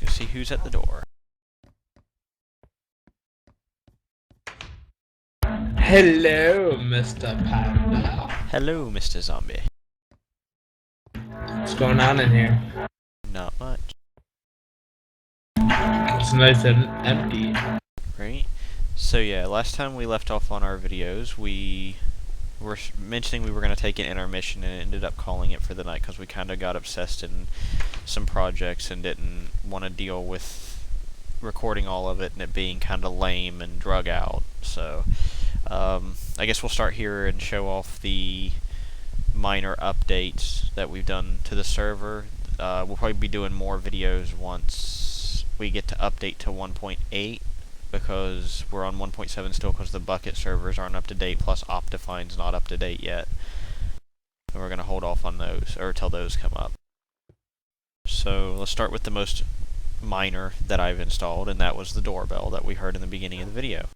go see who's at the door. Hello, Mr. Panda. Hello, Mr. Zombie. What's going on in here? Not much. It's nice and empty. Right? So yeah, last time we left off on our videos, we were mentioning we were going to take an intermission and ended up calling it for the night because we kind of got obsessed in some projects and didn't want to deal with recording all of it and it being kind of lame and drug out. So I guess we'll start here and show off the minor updates that we've done to the server. We'll probably be doing more videos once we get to update to 1.8 because we're on 1.7 still because the bukkit servers aren't up to date, plus Optifine's not up to date yet. And we're going to hold off on those, or till those come up. So let's start with the most minor that I've installed, and that was the doorbell that we heard in the beginning of the video.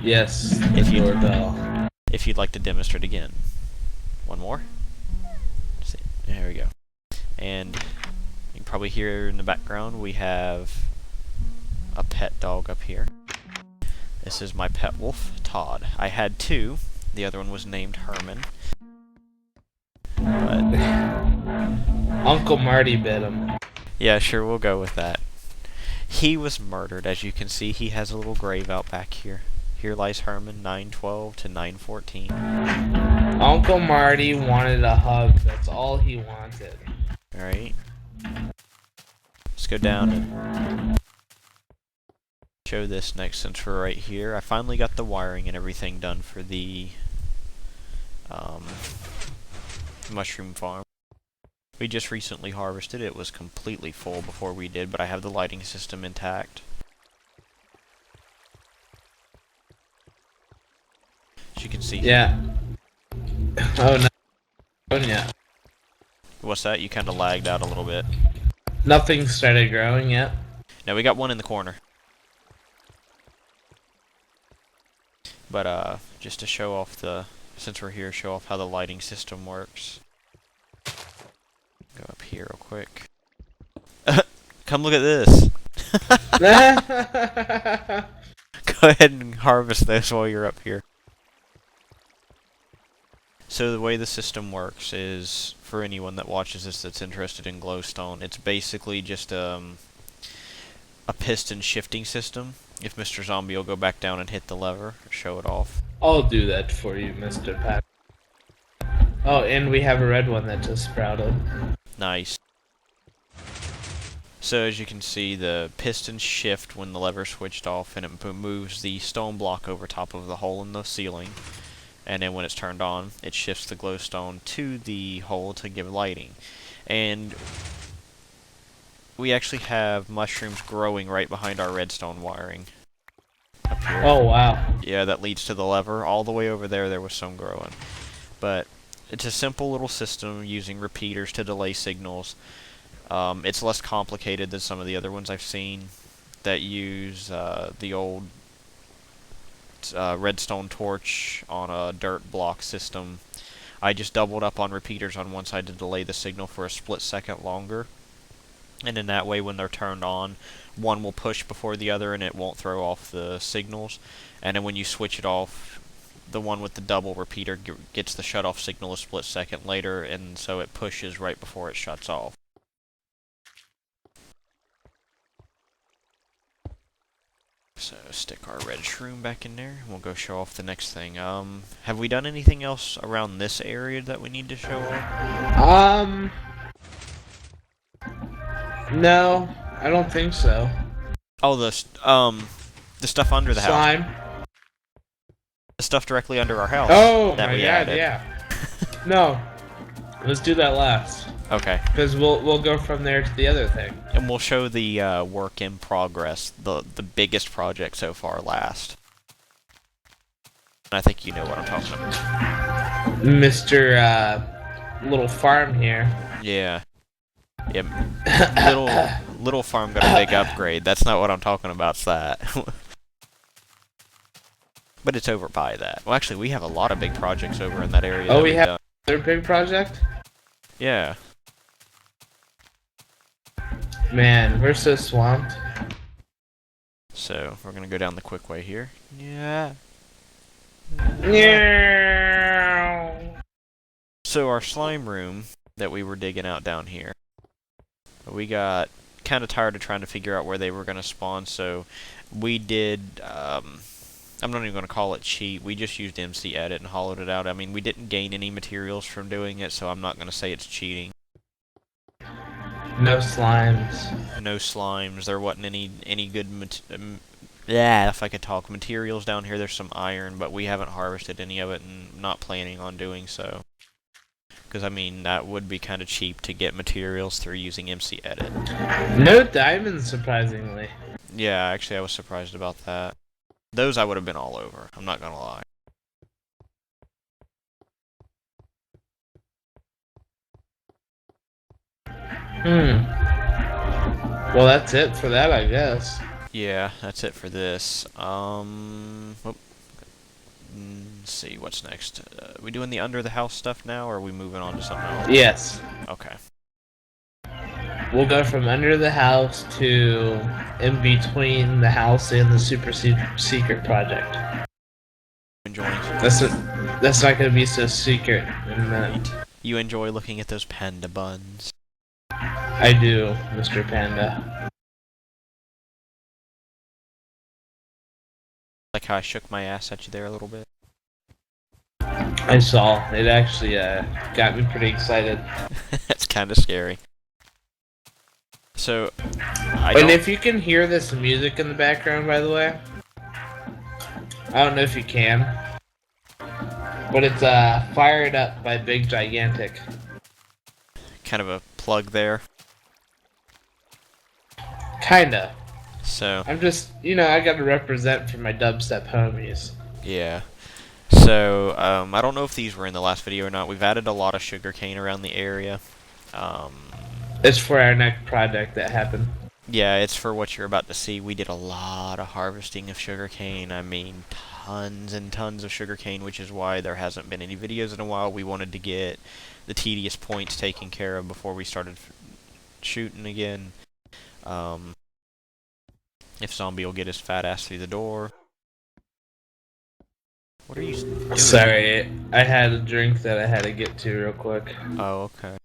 Yes, doorbell. If you'd like to demonstrate again. One more. See, there we go. And you can probably hear in the background we have a pet dog up here. This is my pet wolf, Todd. I had two. The other one was named Herman. But Uncle Marty bit him. yeah, sure, we'll go with that. He was murdered. As you can see, he has a little grave out back here. Here lies Herman, 9/12 to 9/14. Uncle Marty wanted a hug. That's all he wanted. Alright. Let's go down and show this next since we're right here. I finally got the wiring and everything done for the mushroom farm. We just recently harvested it. It was completely full before we did, but I have the lighting system intact. As you can see. Yeah. Oh no. Oh yeah. What's that? You kind of lagged out a little bit. Nothing started growing yet. Now we got one in the corner. But just to show off since we're here, show off how the lighting system works. Go up here real quick. Come look at this. Go ahead and harvest those while you're up here. So the way the system works is, for anyone that watches this that's interested in glowstone, it's basically just a piston shifting system. If Mr. Zombie will go back down and hit the lever, or show it off. I'll do that for you, Mr. Pat. Oh, and we have a red one that just sprouted. Nice. So as you can see, the pistons shift when the lever's switched off, and it moves the stone block over top of the hole in the ceiling. And then when it's turned on, it shifts the glowstone to the hole to give lighting. And we actually have mushrooms growing right behind our redstone wiring. Up here. Oh wow. Yeah, that leads to the lever. All the way over there was some growing. But it's a simple little system using repeaters to delay signals. It's less complicated than some of the other ones I've seen that use the old redstone torch on a dirt block system. I just doubled up on repeaters on one side to delay the signal for a split second longer. And in that way, when they're turned on, one will push before the other and it won't throw off the signals. And then when you switch it off, the one with the double repeater gets the shut-off signal a split second later, and so it pushes right before it shuts off. So stick our red shroom back in there, and we'll go show off the next thing. Have we done anything else around this area that we need to show off? No, I don't think so. Oh, the stuff under the house. Slime. The stuff directly under our house. Oh that my we god, added. yeah. No, let's do that last. Okay. Because we'll go from there to the other thing. And we'll show the work in progress, the biggest project so far last. And I think you know what I'm talking about. Mr. Little farm here. Yeah. Yeah. Little farm got a big upgrade. That's not what I'm talking about, it's that. But it's over by that. Well, actually, we have a lot of big projects over in that area. Oh, we have another big project? Yeah. Man, we're so swamped. So we're gonna go down the quick way here. Yeah. Yeah. So our slime room that we were digging out down here, we got kind of tired of trying to figure out where they were gonna spawn, so we did. I'm not even gonna call it cheat. We just used MC Edit and hollowed it out. I mean, we didn't gain any materials from doing it, so I'm not gonna say it's cheating. No slimes. No slimes. There wasn't any good yeah, if I could talk, materials down here. There's some iron, but we haven't harvested any of it, and not planning on doing so. Because I mean, that would be kind of cheap to get materials through using MC Edit. No diamonds, surprisingly. Yeah, actually, I was surprised about that. Those I would have been all over. I'm not gonna lie. Well, that's it for that, I guess. Yeah, that's it for this. Let's see, what's next? We doing the under the house stuff now, or are we moving on to something else? Yes. Okay. We'll go from under the house to in between the house and the super secret project. Enjoying. That's not gonna be so secret in a minute. You enjoy looking at those panda buns. I do, Mr. Panda. Like how I shook my ass at you there a little bit. I saw. It actually got me pretty excited. That's kind of scary. So, And if you can hear this music in the background, by the way, I don't know if you can, but it's Fired Up by Big Gigantic. kind of a plug there. Kinda. So, I'm just, I gotta represent for my dubstep homies. yeah. So, I don't know if these were in the last video or not. We've added a lot of sugarcane around the area. It's for our next project that happened. Yeah, it's for what you're about to see. We did a lot of harvesting of sugarcane. I mean, tons and tons of sugarcane, which is why there hasn't been any videos in a while. We wanted to get the tedious points taken care of before we started shooting again. If Zombie will get his fat ass through the door. What are you doing? Sorry, I had a drink that I had to get to real quick. Oh, okay.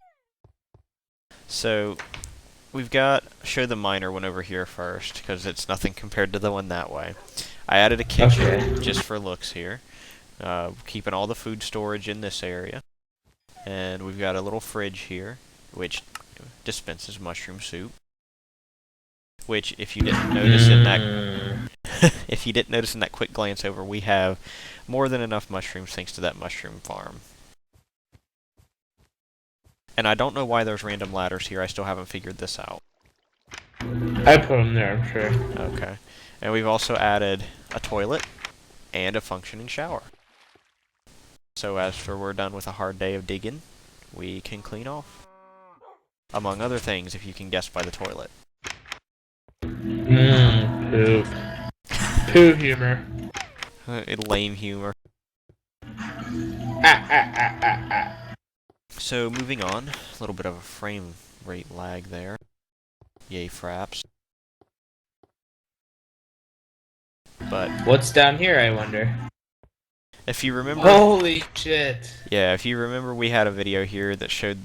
So, we've got show the miner one over here first, because it's nothing compared to the one that way. I added a kitchen just for looks here, keeping all the food storage in this area. And we've got a little fridge here, which dispenses mushroom soup. Which, if you didn't notice in that, if you didn't notice in that quick glance over, we have more than enough mushrooms thanks to that mushroom farm. And I don't know why there's random ladders here. I still haven't figured this out. I put them there, I'm sure. Okay. And we've also added a toilet and a functioning shower. So after we're done with a hard day of digging, we can clean off. Among other things, if you can guess by the toilet. Poop. Poo humor. Lame humor. So moving on, a little bit of a frame rate lag there. Yay fraps. But What's down here, I wonder? if you remember, Holy shit. yeah, if you remember, we had a video here that showed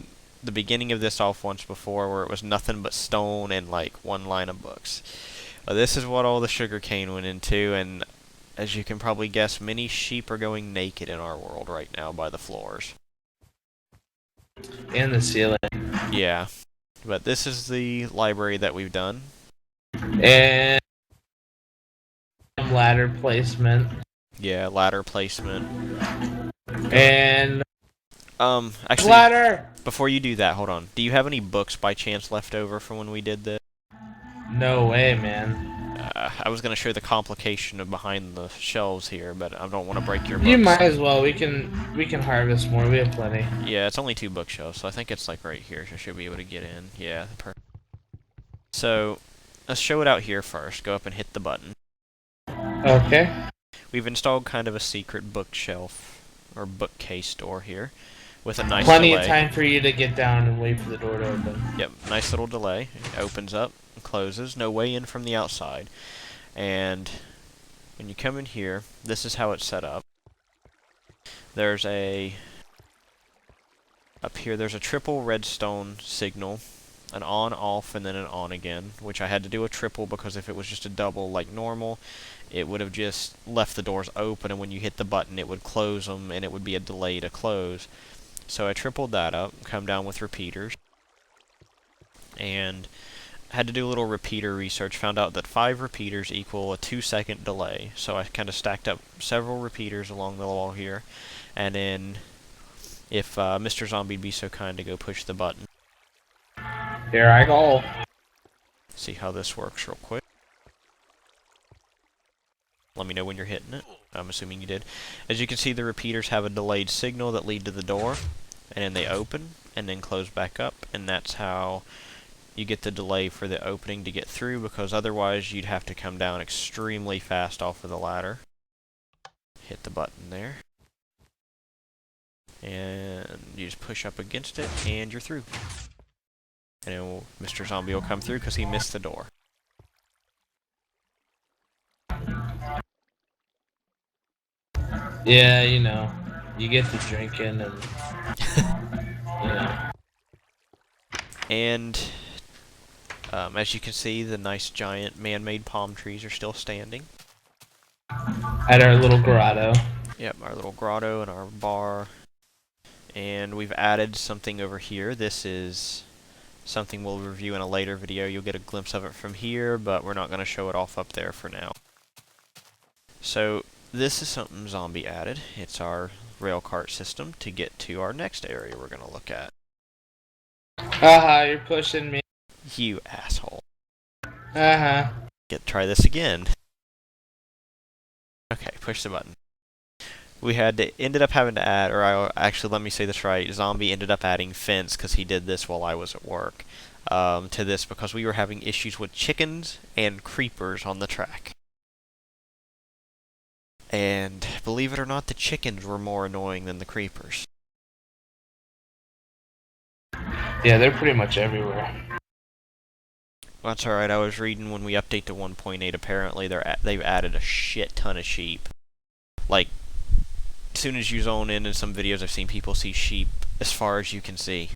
the beginning of this off once before, where it was nothing but stone and like one line of books. Well, this is what all the sugarcane went into, and as you can probably guess, many sheep are going naked in our world right now by the floors. And the ceiling. Yeah, but this is the library that we've done. And ladder placement. Yeah, ladder placement. And Actually, ladder! before you do that, hold on. Do you have any books by chance left over from when we did this? No way, man. I was gonna show the complication of behind the shelves here, but I don't want to break your books. You might as well. We can harvest more. We have plenty. Yeah, it's only 2 bookshelves, so I think it's like right here. So I should be able to get in. Yeah, perfect. So let's show it out here first. Go up and hit the button. Okay. We've installed kind of a secret bookshelf or bookcase door here. with a nice Plenty delay. of time for you to get down and wait for the door to open. Yep, nice little delay. It opens up and closes. No way in from the outside. And when you come in here, this is how it's set up. There's up here, there's a triple redstone signal, an on, off, and then an on again, which I had to do a triple because if it was just a double like normal, it would have just left the doors open, and when you hit the button, it would close them, and it would be a delay to close. So I tripled that up, come down with repeaters, and had to do a little repeater research, found out that 5 repeaters equal a 2-second delay, so I kind of stacked up several repeaters along the wall here, and then if Mr. Zombie'd be so kind to go push the button. Here I go. See how this works real quick. Let me know when you're hitting it. I'm assuming you did. As you can see, the repeaters have a delayed signal that lead to the door, and then they open, and then close back up, and that's how you get the delay for the opening to get through, because otherwise you'd have to come down extremely fast off of the ladder. Hit the button there. And you just push up against it, and you're through. And then Mr. Zombie will come through because he missed the door. Yeah, you know, you get to drinking and yeah. And as you can see, the nice giant man-made palm trees are still standing. At our little grotto. Yep, our little grotto and our bar. And we've added something over here. This is something we'll review in a later video. You'll get a glimpse of it from here, but we're not going to show it off up there for now. So this is something Zombie added. It's our rail cart system to get to our next area we're going to look at. Haha, you're pushing me. You asshole. Uh-huh. Try this again. Okay, push the button. We ended up having to add, actually let me say this right, Zombie ended up adding fence because he did this while I was at work, to this because we were having issues with chickens and creepers on the track. And believe it or not, the chickens were more annoying than the creepers. Yeah, they're pretty much everywhere. Well, that's alright, I was reading when we update to 1.8, apparently they've added a shit ton of sheep. Like, as soon as you zone in some videos, I've seen people see sheep as far as you can see.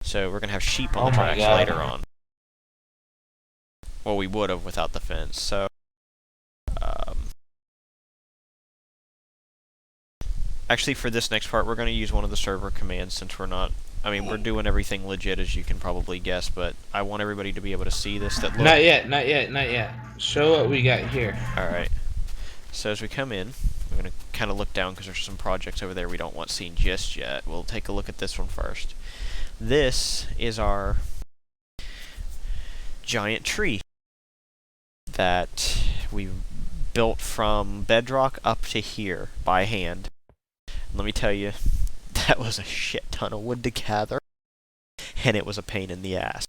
So we're going to have sheep on the tracks later on. Well, we would have without the fence, so... actually, for this next part, we're going to use one of the server commands since we're not... I mean, we're doing everything legit, as you can probably guess, but I want everybody to be able to see this. Not yet, not yet, not yet. Show what we got here. Alright. So as we come in, we're going to kind of look down because there's some projects over there we don't want seen just yet. We'll take a look at this one first. This is our giant tree that we built from bedrock up to here by hand. And let me tell you, that was a shit ton of wood to gather, and it was a pain in the ass.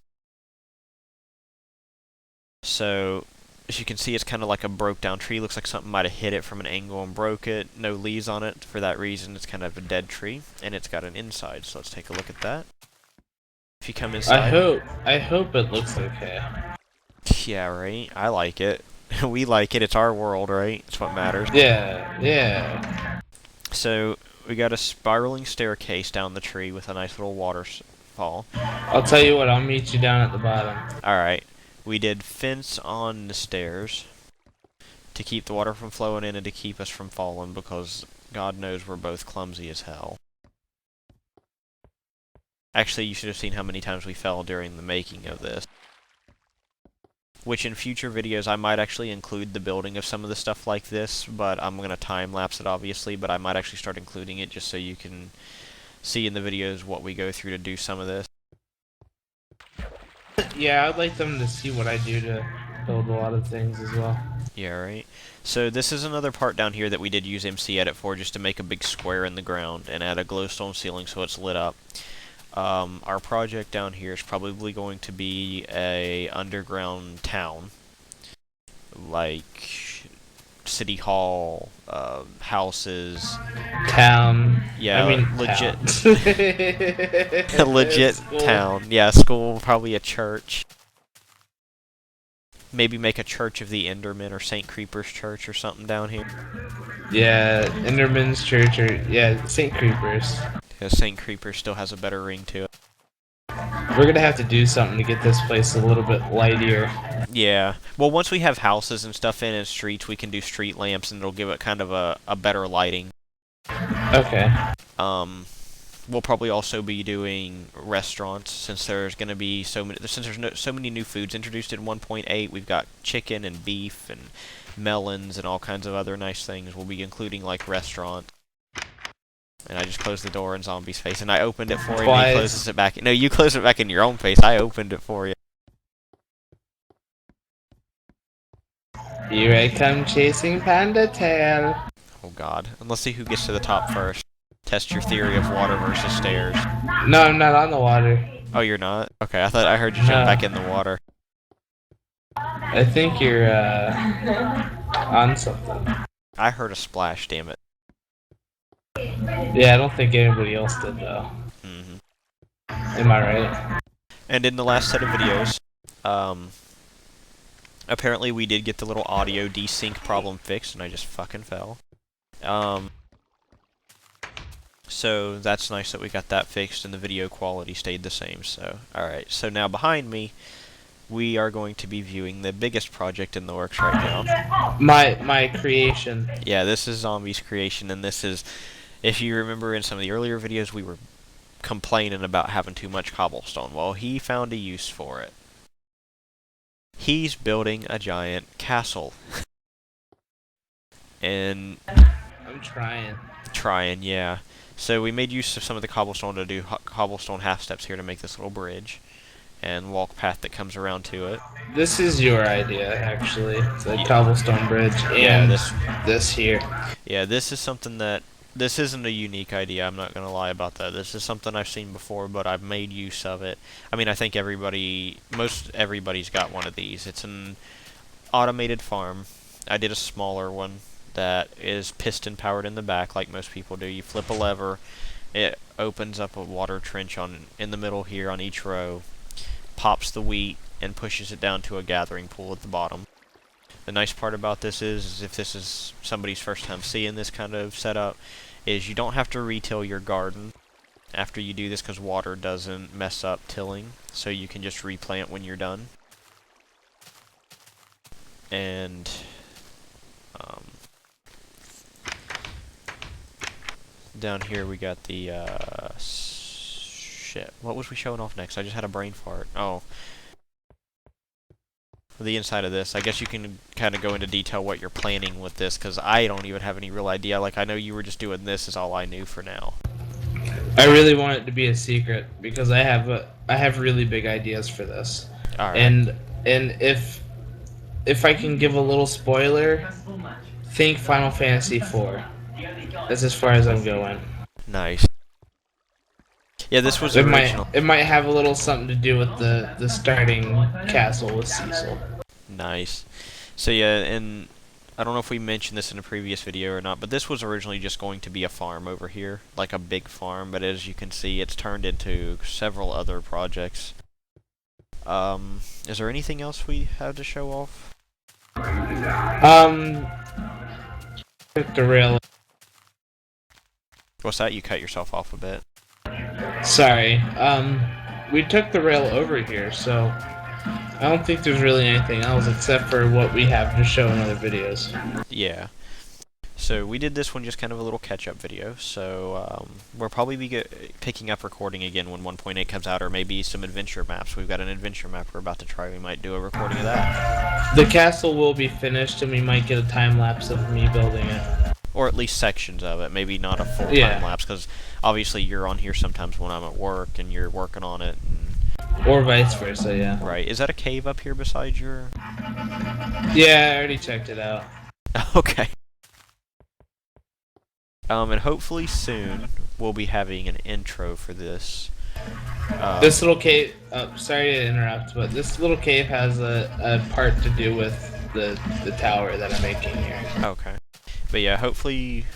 So, as you can see, it's kind of like a broke down tree. Looks like something might have hit it from an angle and broke it. No leaves on it. For that reason, it's kind of a dead tree, and it's got an inside. So let's take a look at that. If you come inside, I hope it looks okay. Yeah, right. I like it. We like it. It's our world, right? It's what matters. Yeah, yeah. So we got a spiraling staircase down the tree with a nice little waterfall. I'll tell you what. I'll meet you down at the bottom. All right. We did fence on the stairs to keep the water from flowing in and to keep us from falling because God knows we're both clumsy as hell. Actually, you should have seen how many times we fell during the making of this. Which in future videos I might actually include the building of some of the stuff like this, but I'm going to time-lapse it obviously, but I might actually start including it just so you can see in the videos what we go through to do some of this. Yeah, I'd like them to see what I do to build a lot of things as well. Yeah, right. So this is another part down here that we did use MC Edit for, just to make a big square in the ground and add a glowstone ceiling so it's lit up. Our project down here is probably going to be a underground town. Like, city hall, houses. Town. Yeah, I mean, legit, town. legit School. town. Yeah, school, probably a church. Maybe make a church of the Enderman or St. Creeper's Church or something down here. Yeah, Enderman's Church or yeah, St. Creepers. Because St. Creeper still has a better ring to it. We're gonna have to do something to get this place a little bit lightier. Yeah. Well, once we have houses and stuff in and streets, we can do street lamps and it'll give it kind of a better lighting. Okay. We'll probably also be doing restaurants since there's going to be so many new foods introduced in 1.8. We've got chicken and beef and melons and all kinds of other nice things. We'll be including like restaurants. And I just closed the door in Zombie's face, and I opened it for you. And he closes it back. No, you close it back in your own face. I opened it for you. Here I come chasing Panda Tail. Oh God! And let's see who gets to the top first. Test your theory of water versus stairs. No, I'm not on the water. Oh, you're not? Okay, I thought I heard you jump back in the water. I think you're on something. I heard a splash. Damn it. Yeah, I don't think anybody else did though. Am I right? And in the last set of videos, apparently we did get the little audio desync problem fixed, and I just fucking fell. So that's nice that we got that fixed, and the video quality stayed the same. So, alright, so now behind me, we are going to be viewing the biggest project in the works right now. My creation. Yeah, this is Zombie's creation, and this is, if you remember in some of the earlier videos, we were complaining about having too much cobblestone. Well, he found a use for it. He's building a giant castle. And I'm trying. Yeah. So we made use of some of the cobblestone to do cobblestone half steps here to make this little bridge and walk path that comes around to it. This is your idea, actually. It's a cobblestone bridge and yeah, this here. Yeah, this is something that, this isn't a unique idea, I'm not going to lie about that. This is something I've seen before, but I've made use of it. I mean, I think most everybody's got one of these. It's an automated farm. I did a smaller one that is piston powered in the back like most people do. You flip a lever, it opens up a water trench in the middle here on each row, pops the wheat, and pushes it down to a gathering pool at the bottom. The nice part about this is if this is somebody's first time seeing this kind of setup, is you don't have to re-till your garden after you do this because water doesn't mess up tilling, so you can just replant when you're done. And down here we got the shit. What was we showing off next? I just had a brain fart. Oh. The inside of this. I guess you can kind of go into detail what you're planning with this, because I don't even have any real idea. Like, I know you were just doing this is all I knew for now. I really want it to be a secret because I have really big ideas for this. All right. And if I can give a little spoiler, think Final Fantasy IV. That's as far as I'm going. Nice. Yeah, this was original. It might have a little something to do with the starting castle with Cecil. Nice. So yeah, and I don't know if we mentioned this in a previous video or not, but this was originally just going to be a farm over here, like a big farm, but as you can see, it's turned into several other projects. Is there anything else we have to show off? Took the rail. What's that? You cut yourself off a bit. Sorry. We took the rail over here, so I don't think there's really anything else except for what we have to show in other videos. Yeah. So we did this one just kind of a little catch-up video, so we'll probably be picking up recording again when 1.8 comes out, or maybe some adventure maps. We've got an adventure map we're about to try. We might do a recording of that. The castle will be finished, and we might get a time-lapse of me building it. Or at least sections of it, maybe not a full time-lapse, because obviously you're on here sometimes when I'm at work, and you're working on it. Or vice versa, yeah. Right. Is that a cave up here beside your... Yeah, I already checked it out. Okay. And hopefully soon we'll be having an intro for this. This little cave, sorry to interrupt, but this little cave has a part to do with the tower that I'm making here. Okay. But yeah, hopefully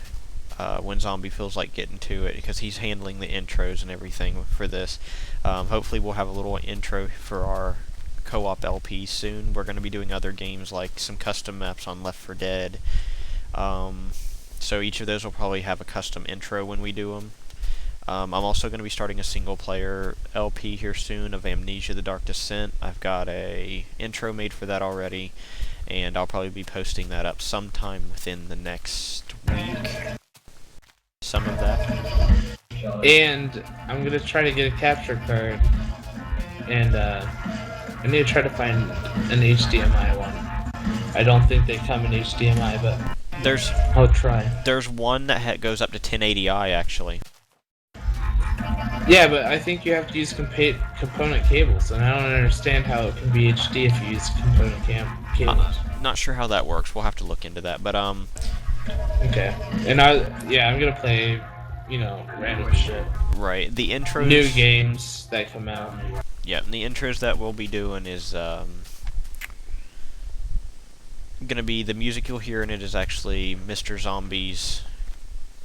when Zombie feels like getting to it, because he's handling the intros and everything for this, hopefully we'll have a little intro for our co-op LP soon. We're going to be doing other games like some custom maps on Left 4 Dead. So each of those will probably have a custom intro when we do them. I'm also going to be starting a single-player LP here soon of Amnesia: The Dark Descent. I've got a intro made for that already, and I'll probably be posting that up sometime within the next week. Some of that. And I'm gonna try to get a capture card, and I need to try to find an HDMI one. I don't think they come in HDMI, but I'll try. There's one that goes up to 1080i actually. Yeah, but I think you have to use component cables, and I don't understand how it can be HD if you use component cables. Not sure how that works. We'll have to look into that, but Okay. And I'm gonna play, random shit. Right. The intros. New games that come out. Yeah, and the intros that we'll be doing is gonna be, the music you'll hear in it is actually Mr. Zombie's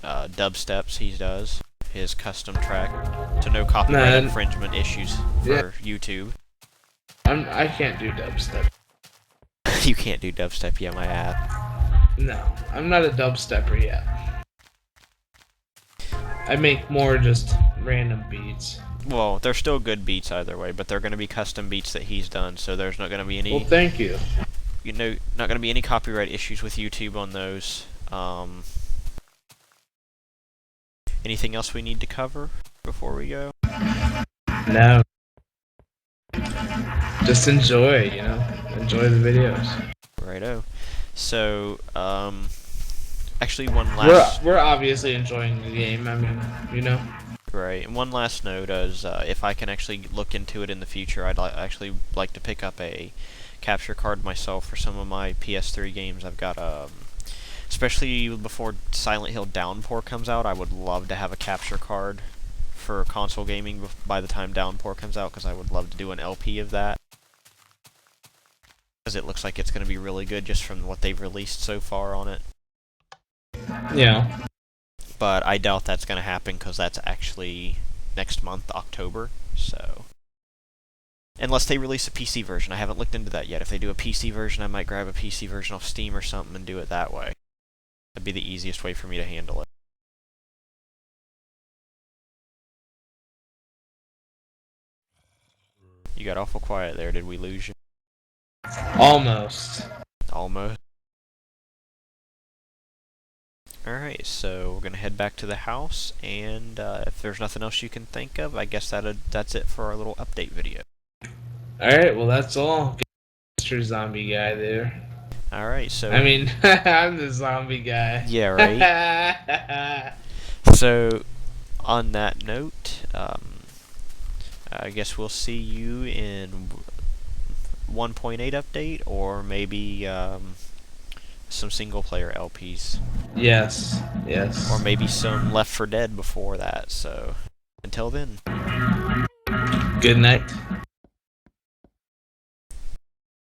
dubsteps he does. His custom track, so no copyright infringement issues for YouTube. I can't do dubstep. You can't do dubstep, yeah, my ad. No, I'm not a dubstepper yet. I make more just random beats. Well, they're still good beats either way, but they're going to be custom beats that he's done, so there's not going to be any... Well, thank you. Not going to be any copyright issues with YouTube on those. Anything else we need to cover before we go? No. Just enjoy, enjoy the videos. Righto. So, actually one last... We're obviously enjoying the game, I mean, Right, and one last note is, if I can actually look into it in the future, I'd actually like to pick up a capture card myself for some of my PS3 games. I've got, especially before Silent Hill Downpour comes out, I would love to have a capture card for console gaming by the time Downpour comes out, because I would love to do an LP of that. Because it looks like it's going to be really good just from what they've released so far on it. Yeah. But I doubt that's going to happen because that's actually next month, October, so... Unless they release a PC version. I haven't looked into that yet. If they do a PC version, I might grab a PC version off Steam or something and do it that way. That'd be the easiest way for me to handle it. You got awful quiet there. Did we lose you? Almost. Almost. Alright, so we're gonna head back to the house, and if there's nothing else you can think of, I guess that's it for our little update video. Alright, well that's all. Mr. Zombie guy there. Alright, so... I mean, I'm the zombie guy. Yeah, right? So, on that note, I guess we'll see you in 1.8 update, or maybe some single-player LPs. Yes. Or maybe some Left 4 Dead before that, so until then. Good night.